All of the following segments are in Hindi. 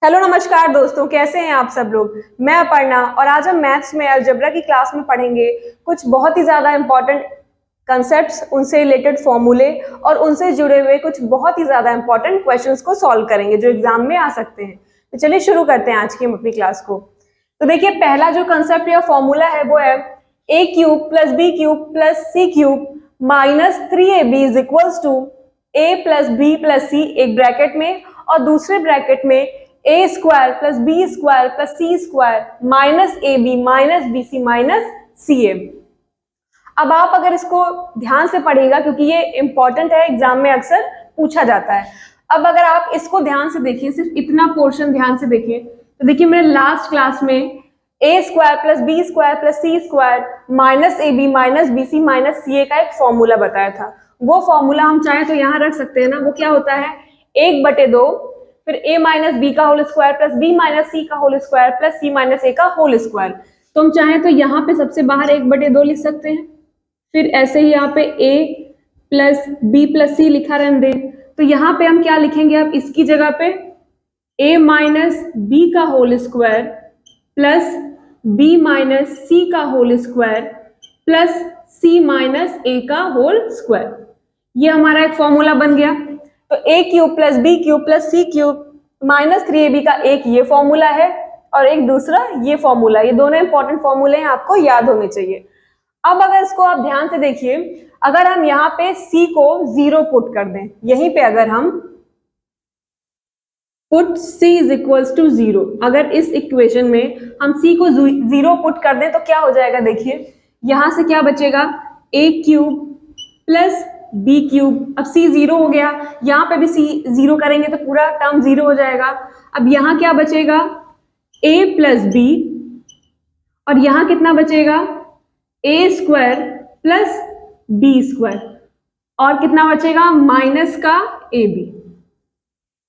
हेलो नमस्कार दोस्तों, कैसे हैं आप सब लोग। मैं अपर्णा और आज हम मैथ्स में अलजेब्रा की क्लास में पढ़ेंगे कुछ बहुत ही ज़्यादा इंपॉर्टेंट कंसेप्ट्स, उनसे रिलेटेड फॉर्मूले और उनसे जुड़े हुए कुछ बहुत ही ज़्यादा इंपॉर्टेंट क्वेश्चंस को सॉल्व करेंगे जो एग्जाम में आ सकते हैं। तो चलिए शुरू करते हैं आज की हम अपनी क्लास को। तो देखिए, पहला जो कंसेप्ट या फॉर्मूला है वो है a cube plus B cube plus C cube minus 3ab is equals to a plus B plus C, एक ब्रैकेट में, और दूसरे ब्रैकेट में A square plus B square plus C square minus A B minus B C minus C ए। अब आप अगर इसको ध्यान से पढ़िएगा क्योंकि ये इंपॉर्टेंट है, एग्जाम में अक्सर पूछा जाता है। अब अगर आप इसको ध्यान से देखिए, सिर्फ इतना पोर्शन ध्यान से देखिए, तो देखिए मैंने लास्ट क्लास में A square plus B square plus C square minus A B minus B C minus C A का एक फॉर्मूला बताया था। वो फॉर्मूला हम चाहे तो यहाँ रख सकते हैं ना। वो क्या होता है, 1/2 फिर a माइनस बी का whole square plus B minus सी का होल स्क्वायर प्लस सी माइनस ए का होल स्क्वायर। तो हम चाहें तो यहाँ पे सबसे बाहर 1/2 लिख सकते हैं, फिर ऐसे ही यहाँ पे a प्लस बी प्लस सी लिखा रहने दें। तो यहाँ पे हम क्या लिखेंगे, अब इसकी जगह पे a माइनस बी का whole square plus B minus सी का होल स्क्वायर प्लस सी माइनस ए का होल स्क्वायर। ये हमारा एक फॉर्मूला बन गया। तो a cube plus B cube plus C cube minus 3ab का एक ये फॉर्मूला है और एक दूसरा ये फॉर्मूला। ये दोनों इंपॉर्टेंट फॉर्मूले हैं, आपको याद होने चाहिए। अब अगर इसको आप ध्यान से देखिए, अगर हम यहाँ पे c को 0 पुट कर दें, यहीं पे अगर हम put c is equals to 0, अगर इस इक्वेशन में हम c को 0 पुट कर दें तो क्या हो जाएगा, देखिए यहां से क्या बचेगा, a cube plus B cube. अब c 0 हो गया, यहाँ पे भी c 0 करेंगे तो पूरा टर्म 0 हो जाएगा। अब यहाँ क्या बचेगा, a प्लस बी, और यहाँ कितना बचेगा, a square plus B square, और कितना बचेगा, माइनस का ए बी,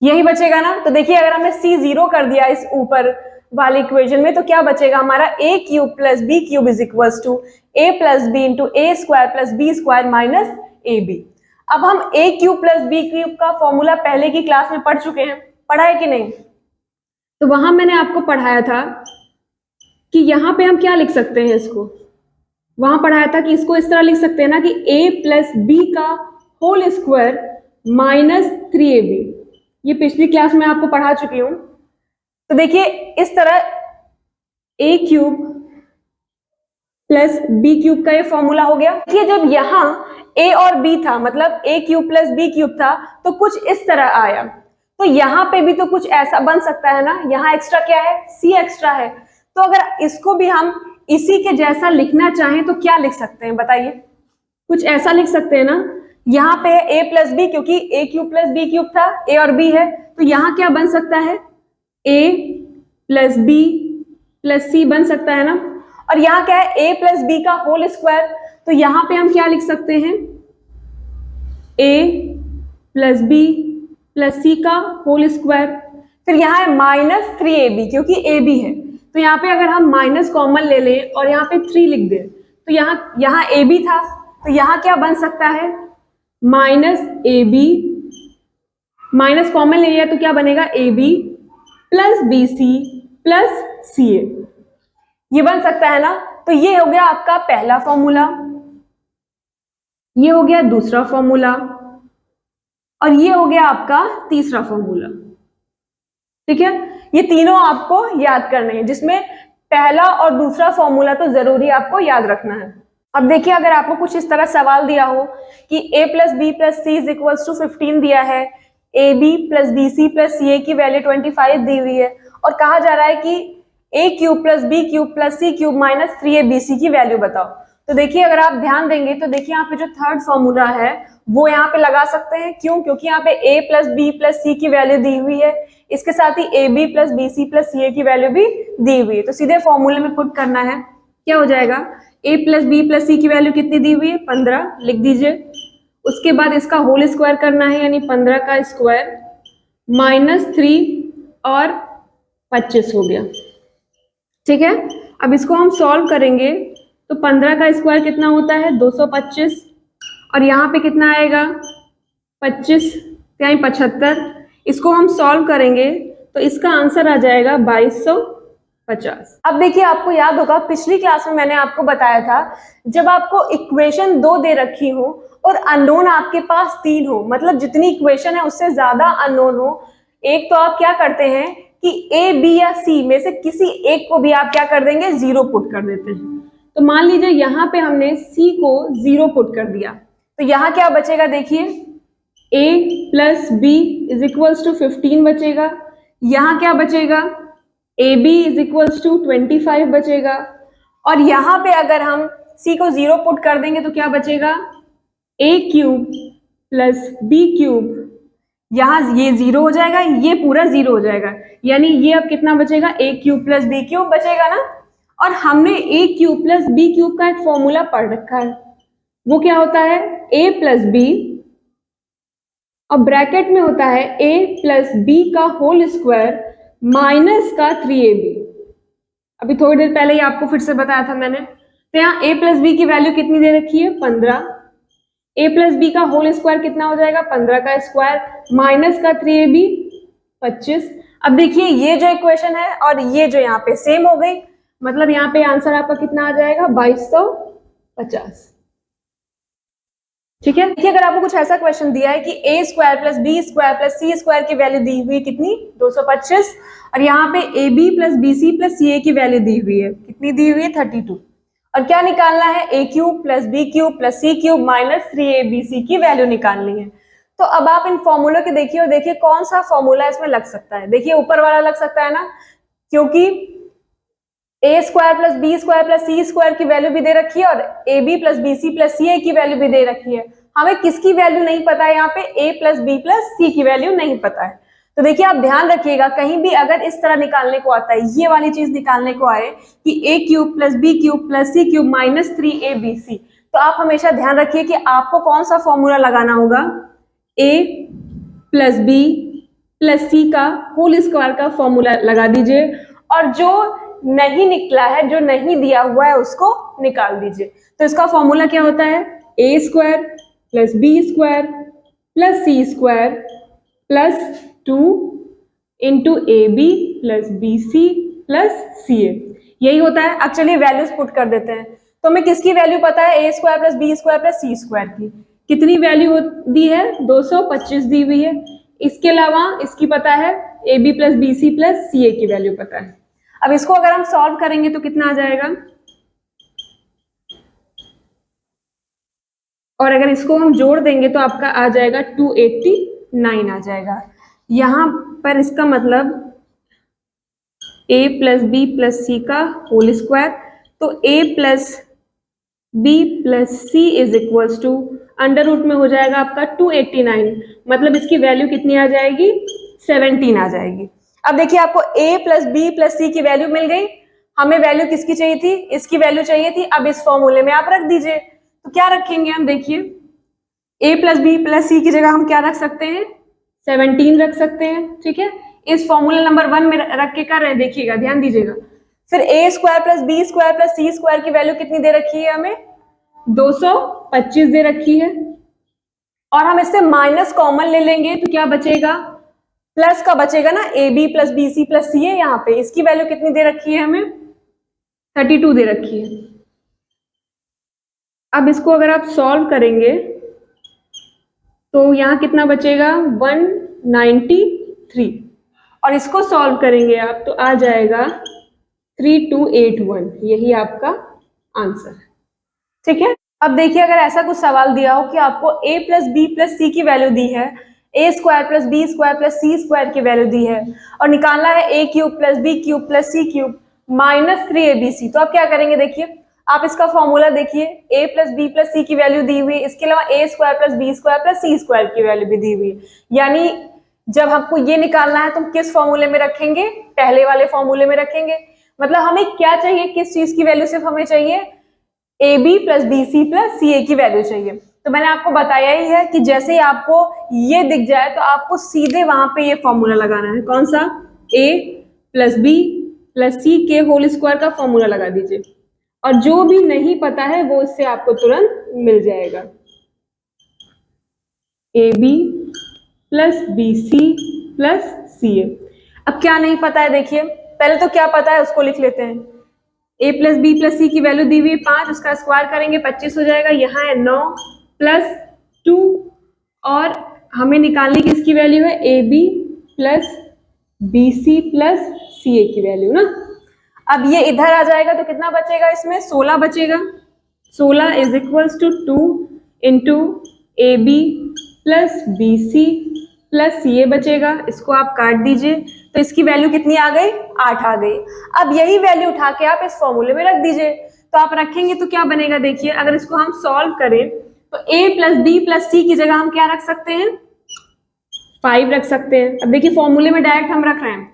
यही बचेगा ना। तो देखिए अगर हमने c 0 कर दिया इस ऊपर वाली इक्वेशन में तो क्या बचेगा हमारा, a cube plus B cube is equals to a plus b into a square plus B square minus A b. अब हम a cube plus B cube का फॉर्मूला पहले की क्लास में पढ़ चुके हैं, पढ़ा है कि नहीं। तो वहां मैंने आपको पढ़ाया था कि यहाँ पे हम क्या लिख सकते हैं, इसको वहां पढ़ाया था कि इसको इस तरह लिख सकते हैं ना कि a प्लस बी का होल स्क्वायर माइनस 3ab। ये पिछली क्लास में आपको पढ़ा चुकी हूं। तो देखिए इस तरह a cube plus B cube का ये फॉर्मूला हो गया। देखिए जब यहाँ a और b था, मतलब a cube plus B cube था, तो कुछ इस तरह आया। तो यहाँ पे भी तो कुछ ऐसा बन सकता है ना, यहाँ एक्स्ट्रा क्या है, c एक्स्ट्रा है। तो अगर इसको भी हम इसी के जैसा लिखना चाहें तो क्या लिख सकते हैं, बताइए। कुछ ऐसा लिख सकते हैं ना, यहाँ पे है a प्लस बी, क्योंकि a cube plus B cube था, a और b है, तो यहाँ क्या बन सकता है, a प्लस बी प्लस सी बन सकता है ना। और यहाँ क्या है, a प्लस बी का होल स्क्वायर, तो यहाँ पे हम क्या लिख सकते हैं, a plus B plus c का होल स्क्वायर। फिर यहाँ है माइनस 3ab, क्योंकि a b है, तो यहाँ पे अगर हम माइनस कॉमन ले लें और यहाँ पे 3 लिख दें तो यहाँ a b था, तो यहाँ क्या बन सकता है, minus A B, minus common ले लिया तो क्या बनेगा, a b plus b c plus c a, ये बन सकता है ना। तो ये हो गया आपका पहला फॉर्मूला, ये हो गया दूसरा फॉर्मूला, और ये हो गया आपका तीसरा फॉर्मूला। ठीक है, ये तीनों आपको याद करने हैं, जिसमें पहला और दूसरा फॉर्मूला तो जरूरी आपको याद रखना है। अब देखिए अगर आपको कुछ इस तरह सवाल दिया हो कि a plus B plus c is equals to 15 दिया है, a b plus b c plus c a की वैल्यू 25 दी हुई है, और कहा जा रहा है कि a cube plus B cube plus C cube minus 3abc की वैल्यू बताओ। तो देखिए अगर आप ध्यान देंगे तो देखिए यहाँ पे जो थर्ड फॉर्मूला है वो यहाँ पे लगा सकते हैं। क्यों, क्योंकि यहाँ पे a plus B plus c की वैल्यू दी हुई है, इसके साथ ही a b plus b c plus c a की वैल्यू भी दी हुई है। तो सीधे फॉर्मूले में पुट करना है, क्या हो जाएगा, a plus B plus c की वैल्यू कितनी दी हुई है, 15 लिख दीजिए। उसके बाद इसका होल स्क्वायर करना है, यानी 15 का स्क्वायर माइनस 3 और 25 हो गया। ठीक है, अब इसको हम सॉल्व करेंगे तो 15 का स्क्वायर कितना होता है, 225, और यहाँ पे कितना आएगा, 25 यानी 75। इसको हम सॉल्व करेंगे तो इसका आंसर आ जाएगा 2250। अब देखिए, आपको याद होगा पिछली क्लास में मैंने आपको बताया था, जब आपको इक्वेशन 2 दे रखी हो और अननोन आपके पास 3 हो, मतलब जितनी इक्वेशन है उससे ज्यादा अननोन हो, एक तो आप क्या करते हैं कि ए, बी या सी में से किसी एक को भी आप क्या कर देंगे, 0 पुट कर देते हैं। तो मान लीजिए यहाँ पे हमने सी को 0 पुट कर दिया, तो यहाँ क्या बचेगा, देखिए a plus b is equals to 15 बचेगा। यहाँ क्या बचेगा, a b is equals to 25 बचेगा। और यहाँ पे अगर हम c को 0 पुट कर देंगे तो क्या बचेगा, a cube plus B cube, यहाँ ये 0 हो जाएगा, ये पूरा 0 हो जाएगा, यानी ये अब कितना बचेगा, a cube plus B cube बचेगा ना। और हमने a cube plus B cube का एक फॉर्मूला पढ़ रखा है, वो क्या होता है, a प्लस बी और ब्रैकेट में होता है a प्लस बी का होल स्क्वायर माइनस का 3ab। अभी थोड़ी देर पहले ही आपको फिर से बताया था मैंने। तो यहाँ a प्लस बी की वैल्यू कितनी दे रखी है, 15। a प्लस बी का होल स्क्वायर कितना हो जाएगा, 15 का स्क्वायर माइनस का 3ab 25। अब देखिए ये जो इक्वेशन है और ये जो यहाँ पे सेम हो गई, मतलब यहाँ पे आंसर आपका कितना आ जाएगा, 2250। ठीक है। देखिए, अगर आपको कुछ ऐसा क्वेश्चन दिया है कि a square plus B square plus C square की वैल्यू दी हुई है कितनी, 225, और यहाँ पे a b plus b c plus c a की वैल्यू दी हुई है, कितनी दी हुई है, 32, और क्या निकालना है, a cube plus B cube plus C cube minus 3abc की वैल्यू निकालनी है। तो अब आप इन फॉर्मूला के देखिए और देखिए कौन सा फॉर्मूला इसमें लग सकता है। देखिए ऊपर वाला लग सकता है ना, क्योंकि a square plus B square plus C square की वैल्यू भी दे रखी है और a b plus b c plus c a की वैल्यू भी दे रखी है। हमें किसकी वैल्यू नहीं पता है, यहाँ पे ए प्लस बी प्लस सी की वैल्यू नहीं पता है। तो देखिए आप ध्यान रखिएगा, कहीं भी अगर इस तरह निकालने को आता है, ये वाली चीज निकालने को आए कि a cube plus B cube plus C cube minus 3abc, तो आप हमेशा ध्यान रखिए कि आपको कौन सा फॉर्मूला लगाना होगा, ए प्लस बी प्लस सी का होल स्क्वायर का फॉर्मूला लगा दीजिए, और जो नहीं निकला है, जो नहीं दिया हुआ है, उसको निकाल दीजिए। तो इसका फॉर्मूला क्या होता है, a square plus B square plus C square plus 2 into a b plus b c plus c a, यही होता है। अब चलिए वैल्यूज पुट कर देते हैं। तो हमें किसकी वैल्यू पता है, a square plus B square plus C square की कितनी वैल्यू दी है, 225 दी हुई है। इसके अलावा इसकी पता है a b plus b c plus c a की वैल्यू पता है। अब इसको अगर हम सॉल्व करेंगे तो कितना आ जाएगा, और अगर इसको हम जोड़ देंगे तो आपका आ जाएगा 289 आ जाएगा। यहां पर इसका मतलब a plus B plus c का होल स्क्वायर, तो a plus B plus c is equals to under root में हो जाएगा आपका 289, मतलब इसकी वैल्यू कितनी आ जाएगी, 17 आ जाएगी। अब देखिए आपको a plus B plus c की वैल्यू मिल गई, हमें वैल्यू किसकी चाहिए थी, इसकी वैल्यू चाहिए थी। अब इस फॉर्मूले में आप रख दीजिए, तो क्या रखेंगे हम, देखिए a plus B plus c की जगह हम क्या रख सकते हैं, 17 रख सकते हैं। ठीक है, इस फॉर्मूला नंबर 1 में रख के कर रहे हैं, देखिएगा ध्यान दीजिएगा। फिर a square plus B square plus C square की वैल्यू कितनी दे रखी है, हमें 225 दे रखी है, और हम इससे माइनस कॉमन ले लेंगे तो क्या बचेगा, प्लस का बचेगा ना, a b plus b c plus c है। यहाँ पे इसकी वैल्यू कितनी दे रखी है, हमें 32 दे रखी है। अब इसको अगर आप सॉल्व करेंगे तो यहाँ कितना बचेगा, 193, और इसको सॉल्व करेंगे आप तो आ जाएगा 3281, यही आपका आंसर है। ठीक है, अब देखिए अगर ऐसा कुछ सवाल दिया हो कि आपको a plus B plus c की वैल्यू दी है, a square plus B square plus C square की वैल्यू दी है, और निकालना है a cube plus B cube plus C cube minus 3abc, तो आप क्या करेंगे, देखिए आप इसका फॉर्मूला देखिए, a plus B plus c की वैल्यू दी हुई है, इसके अलावा a square plus B square plus C square की वैल्यू भी दी हुई है। यानी जब हमको ये निकालना है तो हम किस फॉर्मूले में रखेंगे, पहले वाले फॉर्मूले में रखेंगे। मतलब हमें क्या चाहिए, किस चीज की वैल्यू सिर्फ हमें चाहिए, a b plus b c plus c a की वैल्यू चाहिए। तो मैंने आपको बताया ही है कि जैसे ही आपको ये दिख जाए तो आपको सीधे वहां पे ये फॉर्मूला लगाना है, कौन सा, a प्लस बी प्लस सी के होल स्क्वायर का फॉर्मूला लगा दीजिए, और जो भी नहीं पता है वो इससे आपको तुरंत मिल जाएगा। A b plus b c plus c ए। अब क्या नहीं पता है देखिए, पहले तो क्या पता है उसको लिख लेते हैं। a plus B plus c की वैल्यू दी हुई है 5, उसका स्क्वायर करेंगे 25 हो जाएगा। यहाँ है 9 प्लस 2 और हमें निकालनी किसकी वैल्यू है, a b plus b c plus c a की वैल्यू ना। अब ये इधर आ जाएगा तो कितना बचेगा, इसमें 16 बचेगा। 16 is equals to 2 into a b plus b c plus c a बचेगा, इसको आप काट दीजिए तो इसकी वैल्यू कितनी आ गई, 8 आ गई। अब यही वैल्यू उठा के आप इस फॉर्मूले में रख दीजिए, तो आप रखेंगे तो क्या बनेगा देखिए, अगर इसको हम सॉल्व करें तो a plus B plus c की जगह हम क्या रख सकते हैं, 5 रख सकते हैं। अब देखिए फॉर्मूले में डायरेक्ट हम रख रहे हैं।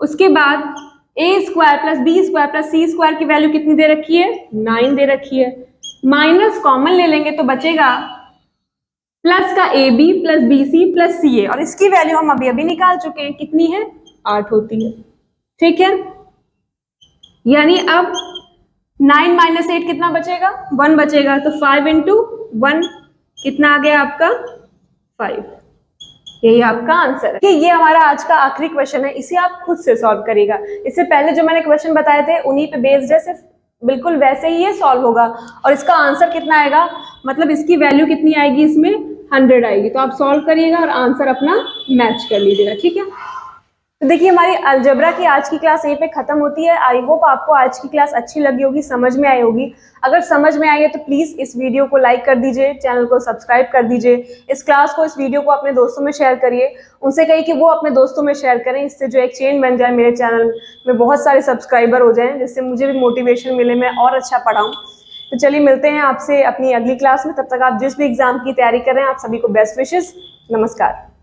उसके बाद a square plus B square plus C square की वैल्यू कितनी दे रखी है, 9 दे रखी है। माइनस कॉमन ले लेंगे तो बचेगा प्लस का a b plus b c plus c a, और इसकी वैल्यू हम अभी अभी निकाल चुके हैं, कितनी है, 8 होती है। ठीक है, यानी अब 9 माइनस 8 कितना बचेगा, 1 बचेगा। तो 5 इंटू 1 कितना आ गया आपका, 5। यही आपका आंसर है। ये हमारा आज का आखिरी क्वेश्चन है, इसे आप खुद से सॉल्व करिएगा। इससे पहले जो मैंने क्वेश्चन बताए थे उन्हीं पे बेस्ड है, सिर्फ बिल्कुल वैसे ही ये सॉल्व होगा। और इसका आंसर कितना आएगा, मतलब इसकी वैल्यू कितनी आएगी, इसमें 100 आएगी। तो आप सॉल्व करिएगा और आंसर अपना मैच कर लीजिएगा। ठीक है, तो देखिए हमारी अलजेब्रा की आज की क्लास यहीं पे खत्म होती है। आई होप आपको आज की क्लास अच्छी लगी होगी, समझ में आई होगी। अगर समझ में आई है तो प्लीज इस वीडियो को लाइक कर दीजिए, चैनल को सब्सक्राइब कर दीजिए, इस क्लास को, इस वीडियो को अपने दोस्तों में शेयर करिए। उनसे कहिए कि वो अपने दोस्तों में शेयर करें, इससे जो एक चेन बन जाए, मेरे चैनल में बहुत सारे सब्सक्राइबर हो जाएं, जिससे मुझे भी मोटिवेशन मिले, मैं और अच्छा पढ़ाऊँ। तो चलिए मिलते हैं आपसे अपनी अगली क्लास में। तब तक आप जिस भी एग्जाम की तैयारी कर रहे हैं, आप सभी को बेस्ट विशेस। नमस्कार।